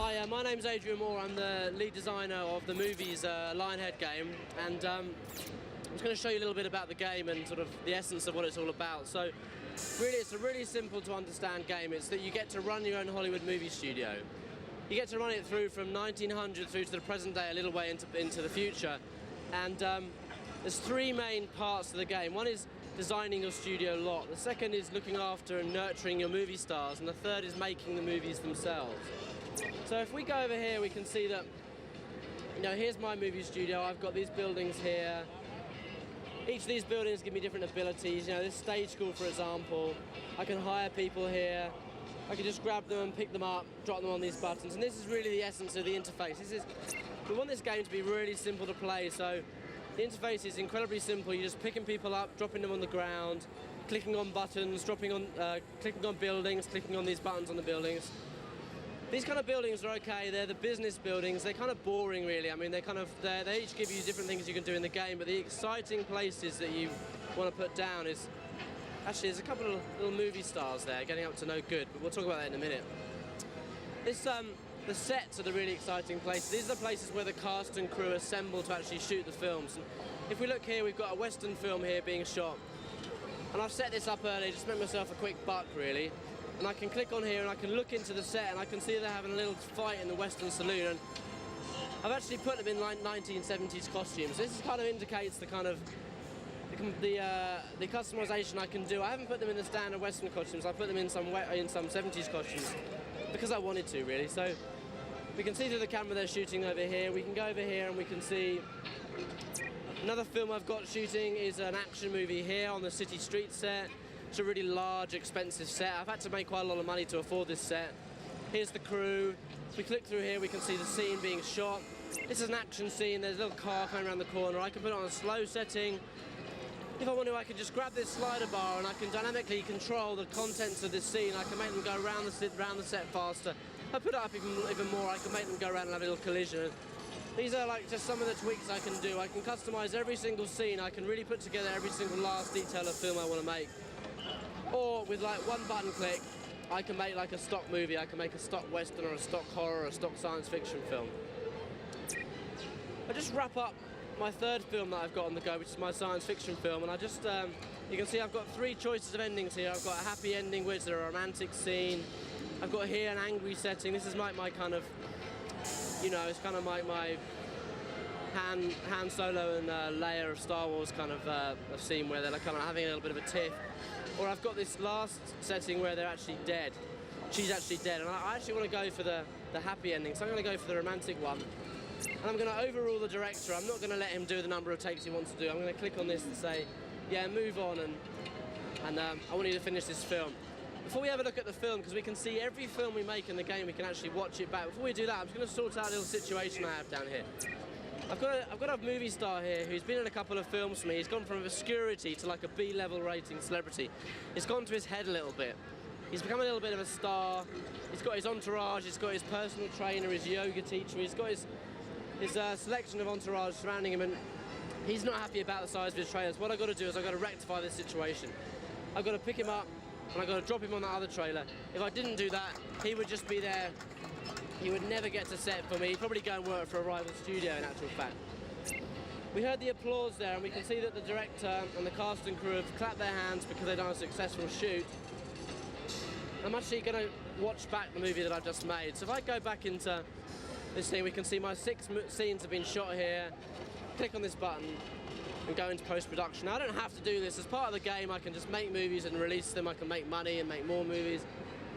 Hi, my name's Adrian Moore. I'm the lead designer of the movie's Lionhead game, and I'm just going to show you a little bit about the game and sort of the essence of what it's all about. So really, it's a really simple to understand game. It's that you get to run your own Hollywood movie studio. You get to run it through from 1900 through to the present day, a little way into the future. And there's three main parts to the game. One is designing your studio lot. The second is looking after and nurturing your movie stars. And the third is making the movies themselves. So if we go over here, we can see that, you know, here's my movie studio. I've got these buildings here. Each of these buildings give me different abilities. You know, this stage school, for example, I can hire people here. I can just grab them, pick them up, drop them on these buttons. And this is really the essence of the interface. We want this game to be really simple to play. So the interface is incredibly simple. You're just picking people up, dropping them on the ground, clicking on buttons, clicking on buildings, clicking on these buttons on the buildings. These kind of buildings are okay. They're the business buildings. They're kind of boring, really. I mean, they each give you different things you can do in the game, but the exciting places that you want to put down is, actually, there's a couple of little movie stars there getting up to no good, but we'll talk about that in a minute. The sets are the really exciting places. These are the places where the cast and crew assemble to actually shoot the films. And if we look here, we've got a Western film here being shot. And I've set this up early, just to make myself a quick buck, really. And I can click on here and I can look into the set and I can see they're having a little fight in the Western saloon. And I've actually put them in like 1970s costumes. This kind of indicates the kind of the customization I can do. I haven't put them in the standard Western costumes. I put them in some 70s costumes because I wanted to, really. So we can see through the camera they're shooting over here. We can go over here and we can see another film I've got shooting is an action movie here on the city street set. It's a really large, expensive set. I've had to make quite a lot of money to afford this set. Here's the crew. If we click through here, we can see the scene being shot. This is an action scene. There's a little car coming around the corner. I can put it on a slow setting. If I want to, I can just grab this slider bar and I can dynamically control the contents of this scene. I can make them go around the set faster. If I put it up even more, I can make them go around and have a little collision. These are like just some of the tweaks I can do. I can customize every single scene. I can really put together every single last detail of film I want to make. Or with like one button click, I can make like a stock movie. I can make a stock Western or a stock horror or a stock science fiction film. I just wrap up my third film that I've got on the go, which is my science fiction film, and I just, you can see I've got three choices of endings here. I've got a happy ending, which is a romantic scene. I've got here an angry setting. This is my kind of, you know, it's kind of my Han Solo and Leia of Star Wars kind of a scene where they're like kind of having a little bit of a tiff. Or I've got this last setting where they're actually dead. She's actually dead, and I actually want to go for the happy ending, so I'm going to go for the romantic one. And I'm going to overrule the director. I'm not going to let him do the number of takes he wants to do. I'm going to click on this and say, yeah, move on, and I want you to finish this film. Before we have a look at the film, because we can see every film we make in the game, we can actually watch it back. Before we do that, I'm just going to sort out a little situation I have down here. I've got a movie star here who's been in a couple of films for me. He's gone from obscurity to like a B-level rating celebrity. It's gone to his head a little bit. He's become a little bit of a star. He's got his entourage, he's got his personal trainer, his yoga teacher, he's got his selection of entourage surrounding him, and he's not happy about the size of his trailers. What I've got to do is I've got to rectify this situation. I've got to pick him up and I've got to drop him on that other trailer. If I didn't do that, he would just be there. He would never get to set for me. He'd probably go and work for a rival studio, in actual fact. We heard the applause there, and we can see that the director and the cast and crew have clapped their hands because they've done a successful shoot. I'm actually going to watch back the movie that I've just made. So if I go back into this thing, we can see my 6 scenes have been shot here. Click on this button and go into post-production. Now, I don't have to do this. As part of the game, I can just make movies and release them. I can make money and make more movies,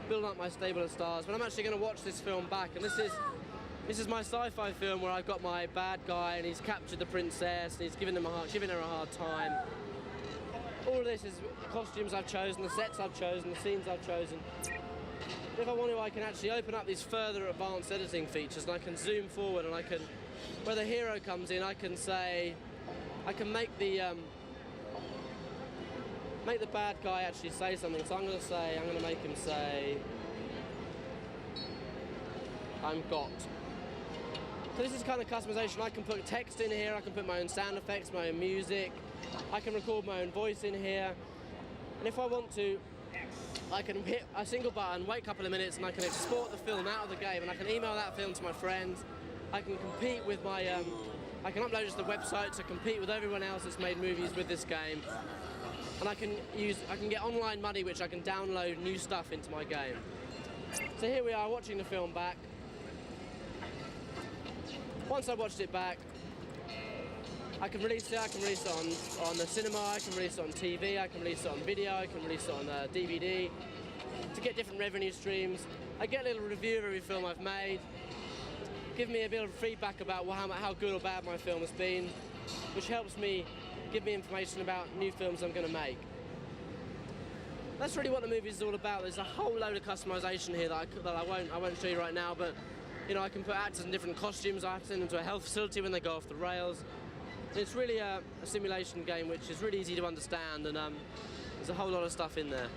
build up my stable of stars. But I'm actually going to watch this film back, and this is my sci-fi film where I've got my bad guy and he's captured the princess and he's giving her a hard time. All of this is costumes I've chosen, the sets I've chosen, the scenes I've chosen. If I want to, I can actually open up these further advanced editing features, and I can zoom forward, and I can, where the hero comes in, I can say, I can make the bad guy actually say something. So I'm going to make him say, I'm got. So this is kind of customization. I can put text in here, I can put my own sound effects, my own music, I can record my own voice in here, and if I want to, I can hit a single button, wait a couple of minutes, and I can export the film out of the game, and I can email that film to my friends. I can compete with my, I can upload it to the website to compete with everyone else that's made movies with this game. And I can get online money, which I can download new stuff into my game. So here we are watching the film back. Once I watched it back, I can release it. I can release it on the cinema. I can release it on TV. I can release it on video. I can release it on DVD to get different revenue streams. I get a little review of every film I've made. Give me a bit of feedback about how good or bad my film has been, which helps me give me information about new films I'm going to make. That's really what the movie is all about. There's a whole load of customization here that I won't show you right now, but you know, I can put actors in different costumes. I have to send them to a health facility when they go off the rails. It's really a simulation game which is really easy to understand, and there's a whole lot of stuff in there.